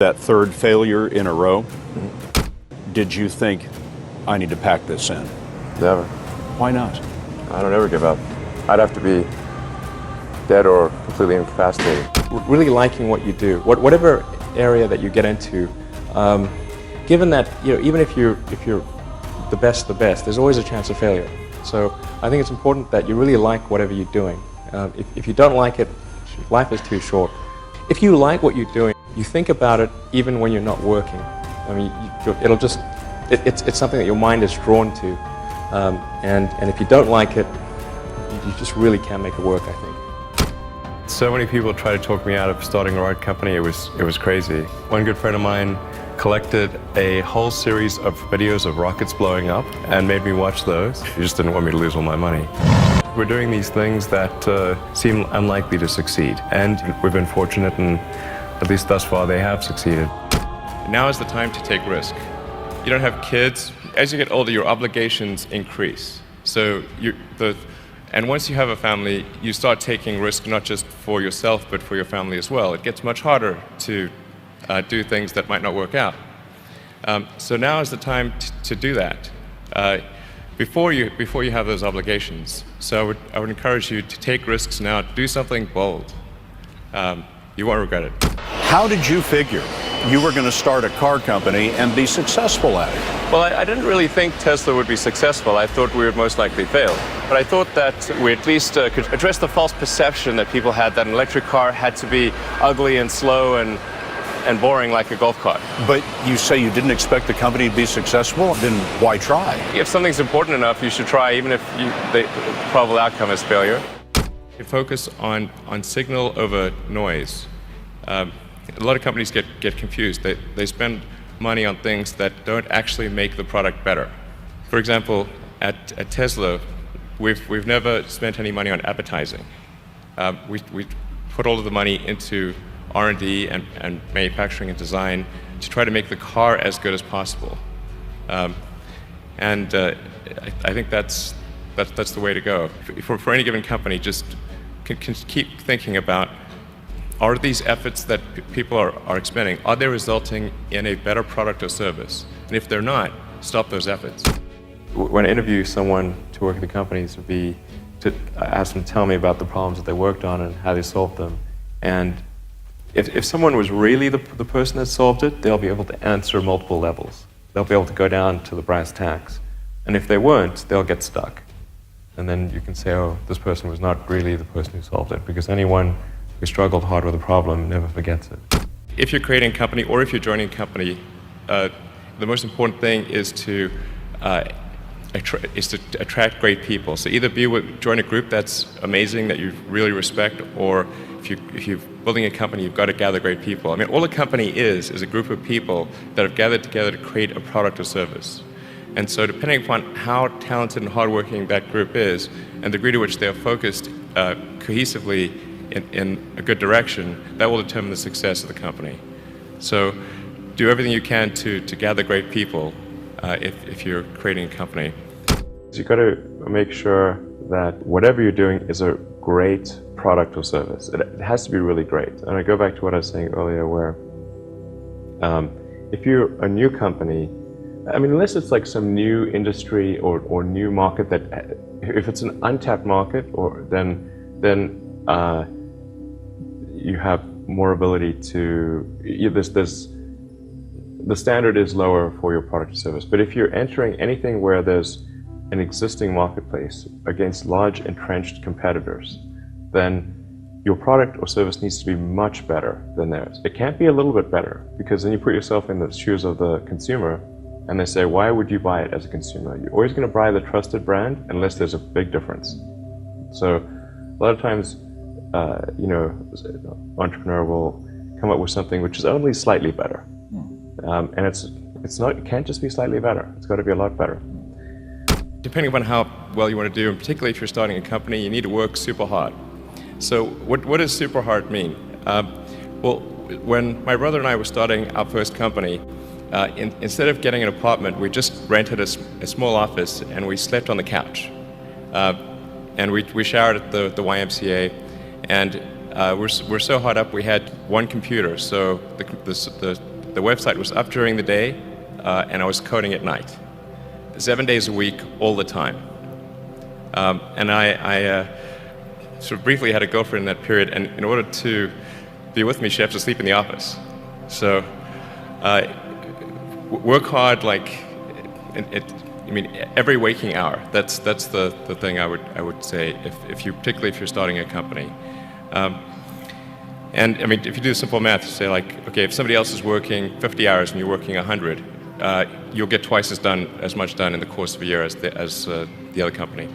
That third failure in a row, did you think, I need to pack this in? Never. Why not? I don't ever give up. I'd have to be dead or completely incapacitated. Really liking what you do, whatever area that you get into, given that even if you're the best, there's always a chance of failure. So I think it's important that you really like whatever you're doing. If you don't like it, life is too short. If you like what you're doing, you think about it even when you're not working. I mean, it's something that your mind is drawn to, and if you don't like it, you just really can't make it work, I think. So many people tried to talk me out of starting a rocket company. It was crazy. One good friend of mine collected a whole series of videos of rockets blowing up and made me watch those. He just didn't want me to lose all my money. We're doing these things that seem unlikely to succeed, and we've been fortunate, and at least thus far they have succeeded. Now is the time to take risk. You don't have kids. As you get older, your obligations increase. So and once you have a family, you start taking risk not just for yourself, but for your family as well. It gets much harder to do things that might not work out. So now is the time to do that before you have those obligations. So I would encourage you to take risks now. Do something bold. You won't regret it. How did you figure you were going to start a car company and be successful at it? Well, I didn't really think Tesla would be successful. I thought we would most likely fail. But I thought that we at least could address the false perception that people had that an electric car had to be ugly and slow and boring like a golf cart. But you say you didn't expect the company to be successful, then why try? If something's important enough, you should try, even if the probable outcome is failure. You focus on signal over noise. A lot of companies get confused. They spend money on things that don't actually make the product better. For example, at Tesla, we've never spent any money on advertising. We put all of the money into R&D and manufacturing and design to try to make the car as good as possible. I think that's the way to go. For any given company, just can keep thinking about, are these efforts that people are expending, are they resulting in a better product or service? And if they're not, stop those efforts. When I interview someone to work at the companies, would be to ask them to tell me about the problems that they worked on and how they solved them. And if someone was really the person that solved it, they'll be able to answer multiple levels. They'll be able to go down to the brass tacks. And if they weren't, they'll get stuck. And then you can say, oh, this person was not really the person who solved it, because anyone who struggled hard with a problem never forgets it. If you're creating a company or if you're joining a company, the most important thing is to attract great people. So either join a group that's amazing, that you really respect, or if you're building a company, you've got to gather great people. I mean, all a company is a group of people that have gathered together to create a product or service. And so depending upon how talented and hardworking that group is, and the degree to which they are focused cohesively in a good direction, that will determine the success of the company. So do everything you can to gather great people if you're creating a company. You've got to make sure that whatever you're doing is a great product or service. It has to be really great. And I go back to what I was saying earlier, where if you're a new company, I mean, unless it's like some new industry or new market that, if it's an untapped market, then you have more ability to, the standard is lower for your product or service. But if you're entering anything where there's an existing marketplace against large entrenched competitors, then your product or service needs to be much better than theirs. It can't be a little bit better, because then you put yourself in the shoes of the consumer and they say, why would you buy it as a consumer? You're always going to buy the trusted brand unless there's a big difference. So a lot of times, entrepreneur will come up with something which is only slightly better. And it can't just be slightly better. It's got to be a lot better. Depending upon how well you want to do, and particularly if you're starting a company, you need to work super hard. So what does super hard mean? Well, when my brother and I were starting our first company, instead of getting an apartment, we just rented a small office and we slept on the couch. And we showered at the YMCA, and we're so hot up we had one computer, so the the website was up during the day, and I was coding at night, 7 days a week, all the time. And I sort of briefly had a girlfriend in that period, and in order to be with me, she had to sleep in the office. So work hard, like, I mean, every waking hour. That's the thing I would say, particularly if you're starting a company. And I mean, if you do simple math, you say like, okay, if somebody else is working 50 hours and you're working 100, you'll get twice as much done in the course of a year as the other company.